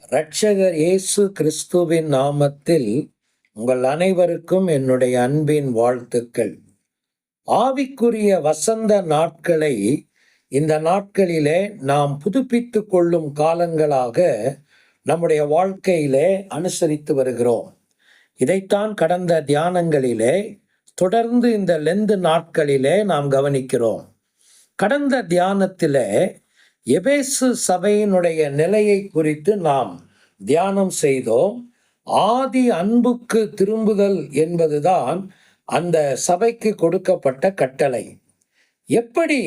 இரட்சகர் இயேசு கிறிஸ்துவின் நாமத்தில் உங்கள் அனைவருக்கும் என்னுடைய அன்பின் வாழ்த்துக்கள். ஆவிக்குரிய வசந்த நாட்களை இந்த நாட்களிலே நாம் புதுப்பித்து கொள்ளும் காலங்களாக நம்முடைய வாழ்க்கையிலே அனுசரித்து வருகிறோம். இதைத்தான் கடந்த தியானங்களிலே தொடர்ந்து இந்த லெந்து நாட்களிலே நாம் கவனிக்கிறோம். கடந்த தியானத்திலே எபேசு சபையினுடைய நிலையை குறித்து நாம் தியானம் செய்தோம். ஆதி அன்புக்கு திரும்புதல் என்பதுதான் அந்த சபைக்கு கொடுக்கப்பட்ட கட்டளை. எப்படி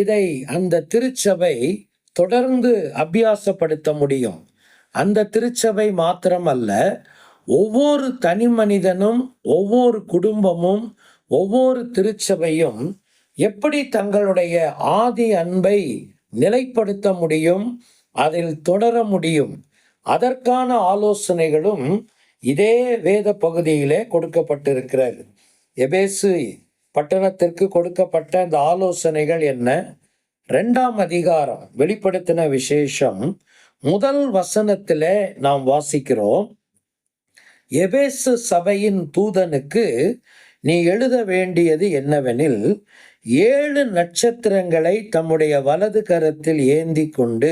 இதை அந்த திருச்சபை தொடர்ந்து அபியாசப்படுத்த முடியும்? அந்த திருச்சபை மாத்திரமல்ல, ஒவ்வொரு தனி மனிதனும், ஒவ்வொரு குடும்பமும், ஒவ்வொரு திருச்சபையும் எப்படி தங்களுடைய ஆதி அன்பை நிலைப்படுத்த முடியும், அதில் தொடர முடியும்? அதற்கான ஆலோசனைகளும் இதே வேத பகுதியிலே கொடுக்கப்பட்டிருக்கிறது. எபேசு பட்டணத்திற்கு கொடுக்கப்பட்ட அந்த ஆலோசனைகள் என்ன? 2ஆம் அதிகாரம் வெளிப்படுத்தின விசேஷம் 1 வசனத்திலே நாம் வாசிக்கிறோம். எபேசு சபையின் தூதனுக்கு நீ எழுத வேண்டியது என்னவெனில், 7 நட்சத்திரங்களை தம்முடைய வலது கரத்தில் ஏந்தி கொண்டு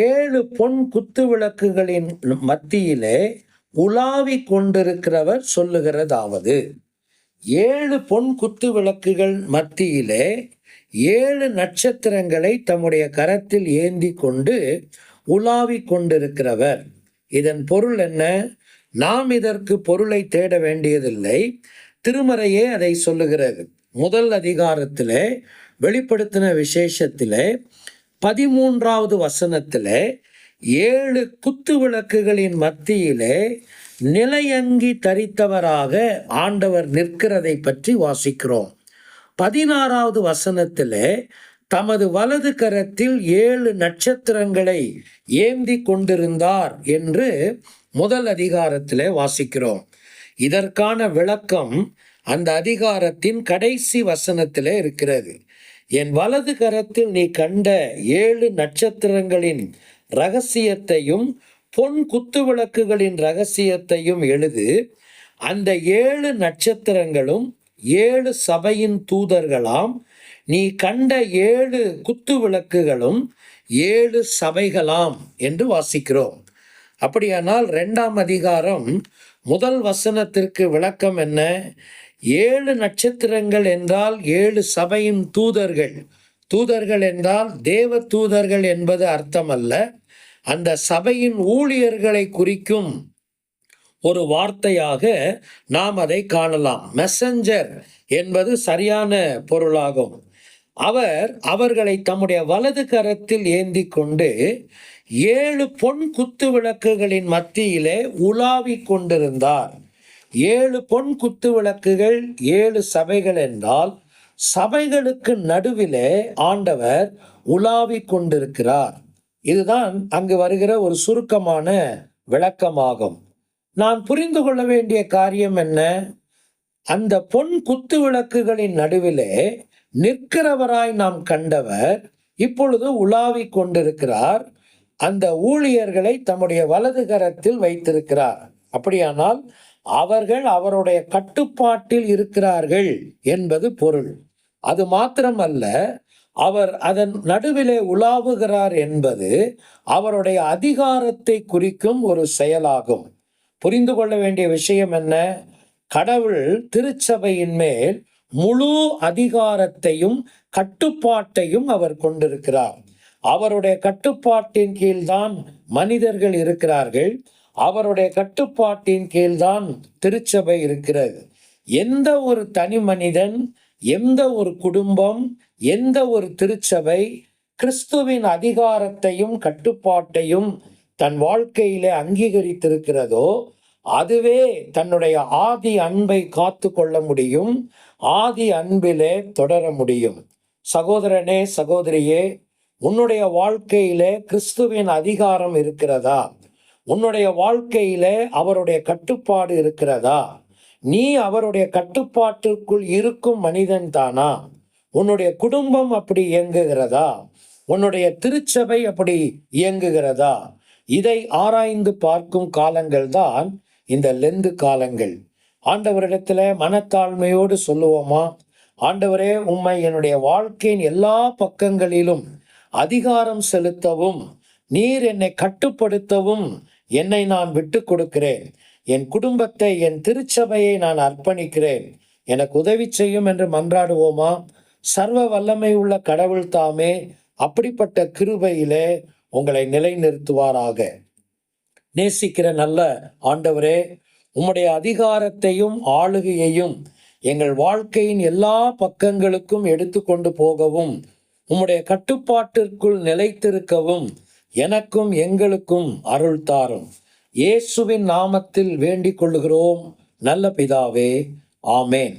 7 பொன் குத்து விளக்குகளின் மத்தியிலே உலாவி கொண்டிருக்கிறவர் சொல்லுகிறதாவது. 7 பொன் குத்து விளக்குகள் மத்தியிலே 7 நட்சத்திரங்களை தம்முடைய கரத்தில் ஏந்தி கொண்டு உலாவி கொண்டிருக்கிறவர். இதன் பொருள் என்ன? நாம் இதற்கு பொருளை தேட வேண்டியதில்லை. திருமறையே அதை சொல்லுகிறது. 1 அதிகாரத்திலே வெளிப்படுத்தின விசேஷத்திலே 13வது வசனத்திலே 7 குத்து விளக்குகளின் மத்தியிலே நிலையங்கி தரித்தவராக ஆண்டவர் நிற்கிறதை பற்றி வாசிக்கிறோம். 16வது வசனத்திலே தமது வலது கரத்தில் 7 நட்சத்திரங்களை ஏந்தி கொண்டிருந்தார் என்று 1 அதிகாரத்திலே வாசிக்கிறோம். இதற்கான விளக்கம் அந்த அதிகாரத்தின் கடைசி வசனத்திலே இருக்கிறது. என் வலது கரத்தில் நீ கண்ட 7 நட்சத்திரங்களின் இரகசியத்தையும் பொன் குத்து விளக்குகளின் இரகசியத்தையும் எழுது. அந்த 7 நட்சத்திரங்களும் 7 சபையின் தூதர்களாம். நீ கண்ட 7 குத்து விளக்குகளும் 7 சபைகளாம் என்று வாசிக்கிறோம். அப்படியானால் 2ஆம் அதிகாரம் 1 வசனத்திற்கு விளக்கம் என்ன? 7 நட்சத்திரங்கள் என்றால் 7 சபையின் தூதர்கள். தூதர்கள் என்றால் தேவ தூதர்கள் என்பது அர்த்தமல்ல. அந்த சபையின் ஊழியர்களை குறிக்கும் ஒரு வார்த்தையாக நாம் அதை காணலாம். மெசஞ்சர் என்பது சரியான பொருளாகும். அவர்களை தம்முடைய வலது கரத்தில் ஏந்தி கொண்டு 7 பொன் குத்து விளக்குகளின் மத்தியிலே உலாவி கொண்டிருந்தார். 7 பொன் குத்து விளக்குகள் 7 சபைகள் என்றால் சபைகளுக்கு நடுவிலே ஆண்டவர் உலாவி கொண்டிருக்கிறார். இதுதான் அங்கு வருகிற ஒரு சுருக்கமான விளக்கமாகும். நான் புரிந்து கொள்ள வேண்டிய காரியம் என்ன? அந்த பொன் குத்து விளக்குகளின் நடுவிலே நிற்கிறவராய் நாம் கண்டவர் இப்பொழுது உலாவி கொண்டிருக்கிறார். அந்த ஊழியர்களை தம்முடைய வலது கரத்தில் வைத்திருக்கிறார். அப்படியானால் அவர்கள் அவருடைய கட்டுப்பாட்டில் இருக்கிறார்கள் என்பது பொருள். அது மாத்திரமல்ல, அவர் அதன் நடுவிலே உலாவுகிறார் என்பது அவருடைய அதிகாரத்தை குறிக்கும் ஒரு செயலாகும். புரிந்து கொள்ள வேண்டிய விஷயம் என்ன? கடவுள் திருச்சபையின் மேல் முழு அதிகாரத்தையும் கட்டுப்பாட்டையும் அவர் கொண்டிருக்கிறார். அவருடைய கட்டுப்பாட்டின் கீழ்தான் மனிதர்கள் இருக்கிறார்கள். அவருடைய கட்டுப்பாட்டின் கீழ்தான் திருச்சபை இருக்கிறது. எந்த ஒரு தனி மனிதன், எந்த ஒரு குடும்பம், எந்த ஒரு திருச்சபை கிறிஸ்துவின் அதிகாரத்தையும் கட்டுப்பாட்டையும் தன் வாழ்க்கையிலே அங்கீகரித்திருக்கிறதோ அதுவே தன்னுடைய ஆதி அன்பை காத்து கொள்ள முடியும், ஆதி அன்பிலே தொடர முடியும். சகோதரனே, சகோதரியே, உன்னுடைய வாழ்க்கையிலே கிறிஸ்துவின் அதிகாரம் இருக்கிறதா? உன்னுடைய வாழ்க்கையிலே அவருடைய கட்டுப்பாடு இருக்கிறதா? நீ அவருடைய கட்டுப்பாட்டிற்குள் இருக்கும் மனிதன் தானா? உன்னுடைய குடும்பம் அப்படி இயங்குகிறதா? உன்னுடைய திருச்சபை அப்படி இயங்குகிறதா? இதை ஆராய்ந்து பார்க்கும் காலங்கள்தான் இந்த லெந்து காலங்கள். ஆண்டவரிடத்துல மனத்தாழ்மையோடு சொல்லுவோமா, ஆண்டவரே, உம்மை என்னுடைய வாழ்க்கையின் எல்லா பக்கங்களிலும் அதிகாரம் செலுத்தவும், நீர் என்னை கட்டுப்படுத்தவும் என்னை நான் விட்டு கொடுக்கிறேன். என் குடும்பத்தை, என் திருச்சபையை நான் அர்ப்பணிக்கிறேன். எனக்கு உதவி செய்யும் என்று மன்றாடுவோமா? சர்வ வல்லமை உள்ள கடவுள் தாமே அப்படிப்பட்ட கிருபையிலே உங்களை நிலைநிறுத்துவாராக. நேசிக்கிற நல்ல ஆண்டவரே, உம்முடைய அதிகாரத்தையும் ஆளுகையையும் எங்கள் வாழ்க்கையின் எல்லா பக்கங்களுக்கும் எடுத்துக்கொண்டு போகவும், உம்முடைய கட்டுப்பாட்டிற்குள் நிலைத்திருக்கவும் எனக்கும் எங்களுக்கும் அருள் தாரும். இயேசுவின் நாமத்தில் வேண்டிக் கொள்ளுகிறோம் நல்ல பிதாவே, ஆமேன்.